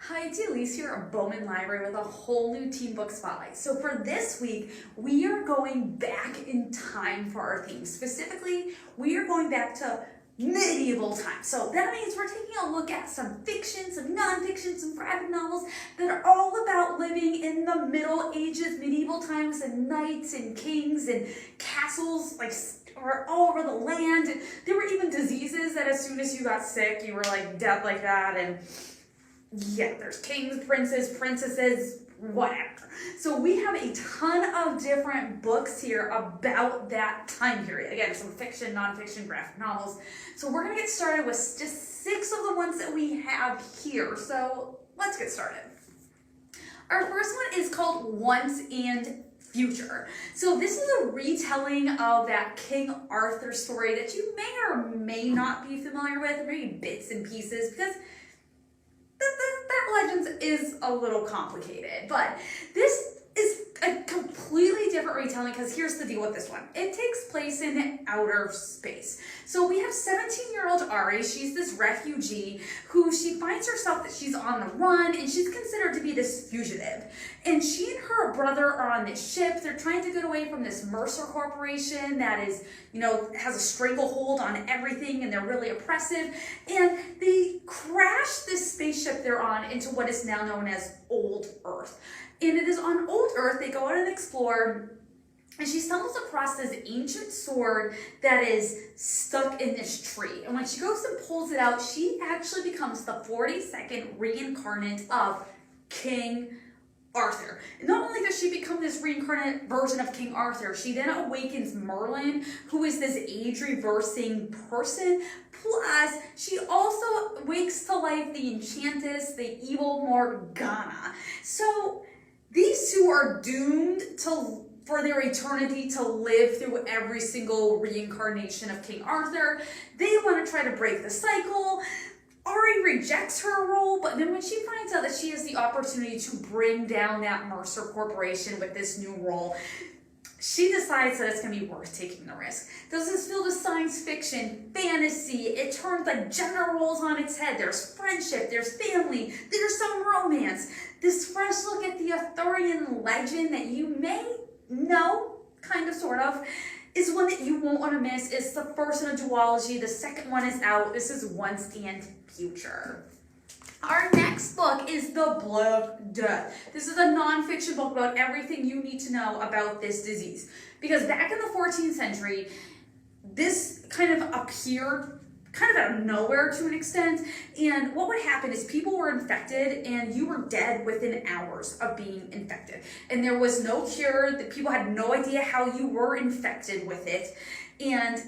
Hi, it's Elise here at Bowman Library with a whole new teen book spotlight. So for this week, we are going back in time for our theme. Specifically, we are going back to medieval times. So that means we're taking a look at some fiction, some nonfiction, some graphic novels that are all about living in the Middle Ages, medieval times, and knights and kings and castles, or all over the land. And there were even diseases that as soon as you got sick, you were like dead like that. And yeah, there's kings, princes, princesses, whatever. So we have a ton of different books here about that time period. Again, some fiction, nonfiction, graphic novels. So we're going to get started with just 6 of the ones that we have here. So let's get started. Our first one is called Once and Future. So this is a retelling of that King Arthur story that you may or may not be familiar with, maybe bits and pieces, because that legend is a little complicated, but this is a completely different retelling because here's the deal with this one. It takes place in outer space. So we have 17-year-old Ari. She's this refugee who she finds herself that she's on the run and she's considered to be this fugitive. And she and her brother are on this ship. They're trying to get away from this Mercer corporation that is, has a stranglehold on everything and they're really oppressive. And they crash this spaceship they're on into what is now known as Old Earth. And it is on Old Earth, they go out and explore, and she stumbles across this ancient sword that is stuck in this tree. And when she goes and pulls it out, she actually becomes the 42nd reincarnate of King Arthur. And not only does she become this reincarnate version of King Arthur, she then awakens Merlin, who is this age-reversing person. Plus, she also wakes to life the Enchantress, the evil Morgana. So these two are doomed for their eternity to live through every single reincarnation of King Arthur. They want to try to break the cycle. Ari rejects her role, but then when she finds out that she has the opportunity to bring down that Mercer Corporation with this new role, she decides that it's going to be worth taking the risk. This is filled with science fiction, fantasy. It turns the gender roles on its head. There's friendship, there's family, there's some romance. This fresh look at the Arthurian legend that you may know, kind of, sort of, is one that you won't want to miss. It's the first in a duology. The second one is out. This is Once and Future. Our next book is The Black Death. This is a nonfiction book about everything you need to know about this disease. Because back in the 14th century, this kind of appeared kind of out of nowhere to an extent. And what would happen is people were infected and you were dead within hours of being infected. And there was no cure. The people had no idea how you were infected with it. And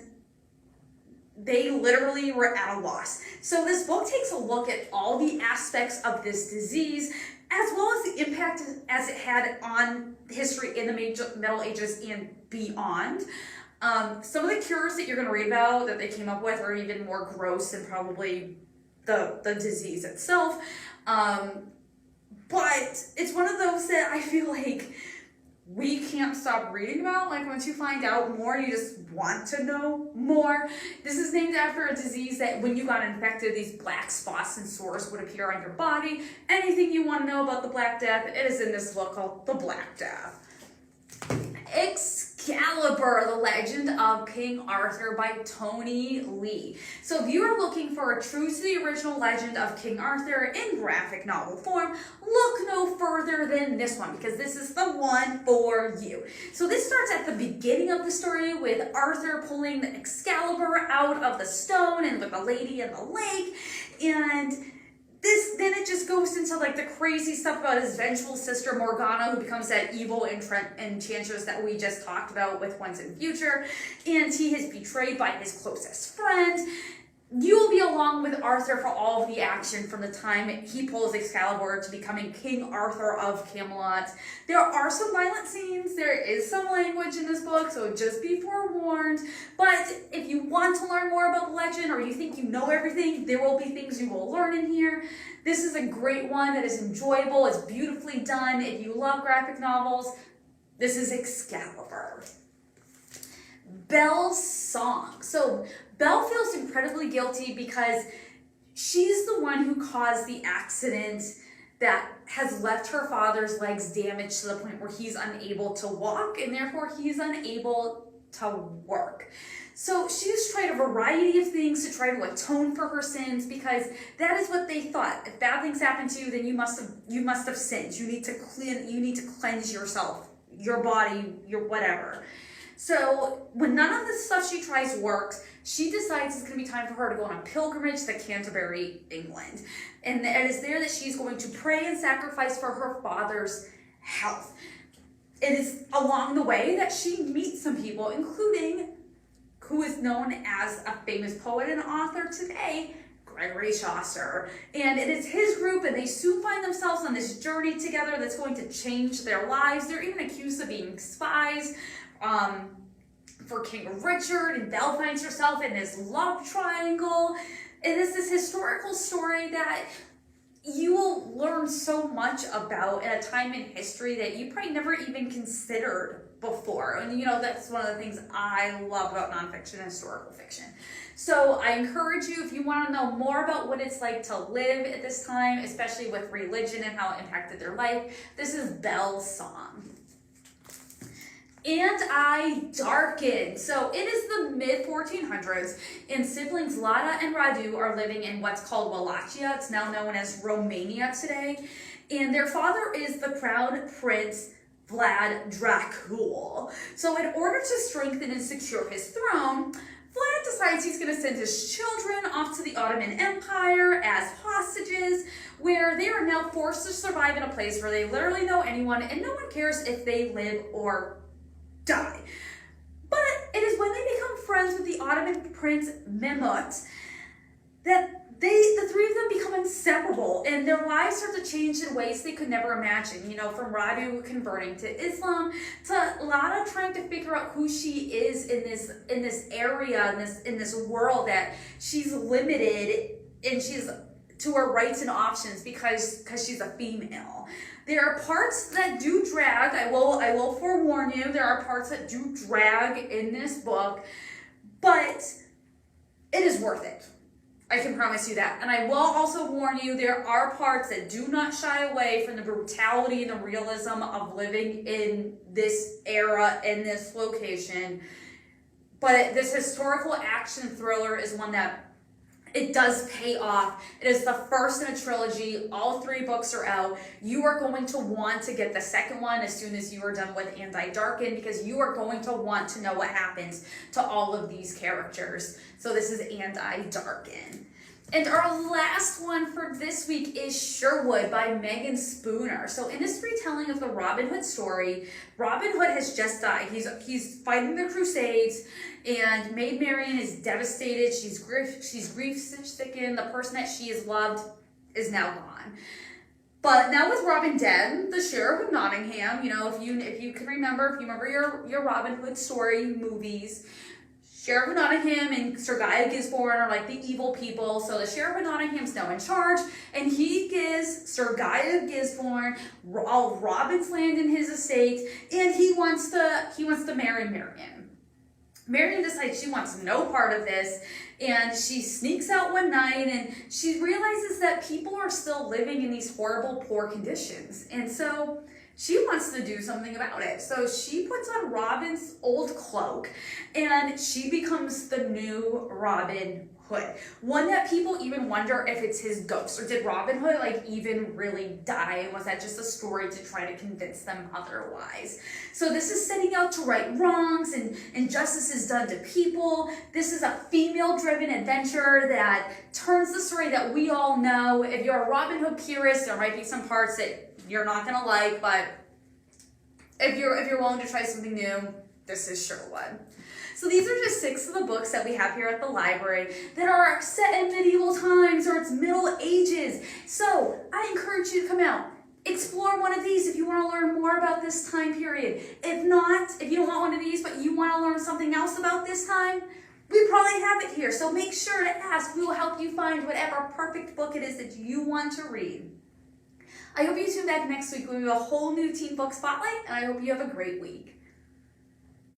they literally were at a loss. So this book takes a look at all the aspects of this disease, as well as the impact as it had on history in the Middle Ages and beyond. Some of the cures that you're going to read about that they came up with are even more gross than probably the disease itself. But it's one of those that I feel like we can't stop reading about. Like once you find out more, you just want to know more. This is named after a disease that when you got infected, these black spots and sores would appear on your body. Anything you want to know about the Black Death, it is in this book called The Black Death. Excalibur, The Legend of King Arthur by Tony Lee. So if you are looking for a true to the original legend of King Arthur in graphic novel form, look no further than this one because this is the one for you. So this starts at the beginning of the story with Arthur pulling the Excalibur out of the stone and with the lady in the lake, and then it just goes into like the crazy stuff about his vengeful sister Morgana, who becomes that evil enchantress that we just talked about with Once and Future, and he is betrayed by his closest friend. You will be along with Arthur for all of the action from the time he pulls Excalibur to becoming King Arthur of Camelot. There are some violent scenes, there is some language in this book, so just be forewarned. But if you want to learn more about the legend or you think you know everything, there will be things you will learn in here. This is a great one that is enjoyable, it's beautifully done. If you love graphic novels, this is Excalibur. Belle's song. So Belle feels incredibly guilty because she's the one who caused the accident that has left her father's legs damaged to the point where he's unable to walk and therefore he's unable to work. So she's tried a variety of things to try to atone for her sins, because that is what they thought. If bad things happen to you, then you must have sinned. You need to cleanse yourself, your body, your whatever. So when none of the stuff she tries works, she decides it's going to be time for her to go on a pilgrimage to Canterbury, England. And it is there that she's going to pray and sacrifice for her father's health. It is along the way that she meets some people, including who is known as a famous poet and author today, Gregory Chaucer. And it is his group, and they soon find themselves on this journey together that's going to change their lives. They're even accused of being spies for King Richard, and Belle finds herself in this love triangle. It is this historical story that you will learn so much about at a time in history that you probably never even considered before. And that's one of the things I love about nonfiction and historical fiction. So I encourage you, if you want to know more about what it's like to live at this time, especially with religion and how it impacted their life, this is Belle's song. And I Darken. So it is the mid-1400s, and siblings Lada and Radu are living in what's called Wallachia. It's now known as Romania today. And their father is the crown prince Vlad Dracul. So in order to strengthen and secure his throne, Vlad decides he's going to send his children off to the Ottoman Empire as hostages, where they are now forced to survive in a place where they literally know anyone and no one cares if they live or die. But it is when they become friends with the Ottoman Prince Mehmet that the three of them become inseparable, and their lives start to change in ways they could never imagine. From Radu converting to Islam, to Lada trying to figure out who she is in this area, in this world that she's limited, and she's to her rights and options because she's a female. There are parts that do drag. I will forewarn you, there are parts that do drag in this book, but it is worth it. I can promise you that. And I will also warn you, there are parts that do not shy away from the brutality and the realism of living in this era, in this location. But this historical action thriller is one that it does pay off. It is the first in a trilogy. All 3 books are out. You are going to want to get the second one as soon as you are done with I Darken, because you are going to want to know what happens to all of these characters. So this is I Darken. And our last one for this week is Sherwood by Megan Spooner. So in this retelling of the Robin Hood story, Robin Hood has just died. He's fighting the Crusades, and Maid Marian is devastated. She's grief-stricken. The person that she has loved is now gone. But now with Robin dead, the Sheriff of Nottingham, if you can remember, if you remember your Robin Hood story movies, Sheriff of Nottingham and Sir Guy of Gisborne are like the evil people. So the Sheriff of Nottingham's now in charge, and he gives Sir Guy of Gisborne all of Robin's land in his estate, and he wants to marry Marian. Marian decides she wants no part of this, and she sneaks out one night, and she realizes that people are still living in these horrible, poor conditions. And so she wants to do something about it. So she puts on Robin's old cloak, and she becomes the new Robin Hood. One that people even wonder if it's his ghost, or did Robin Hood even really die, and was that just a story to try to convince them otherwise? So this is setting out to right wrongs, and injustice is done to people. This is a female-driven adventure that turns the story that we all know. If you're a Robin Hood purist, there might be some parts that you're not gonna like, but if you're willing to try something new, this is Sherwood. So these are just 6 of the books that we have here at the library that are set in medieval times, or it's Middle Ages. So I encourage you to come out, explore one of these if you want to learn more about this time period. If not, if you don't want one of these but you want to learn something else about this time, we probably have it here. So make sure to ask. We will help you find whatever perfect book it is that you want to read. I hope you tune back next week when we have a whole new teen book spotlight, and I hope you have a great week.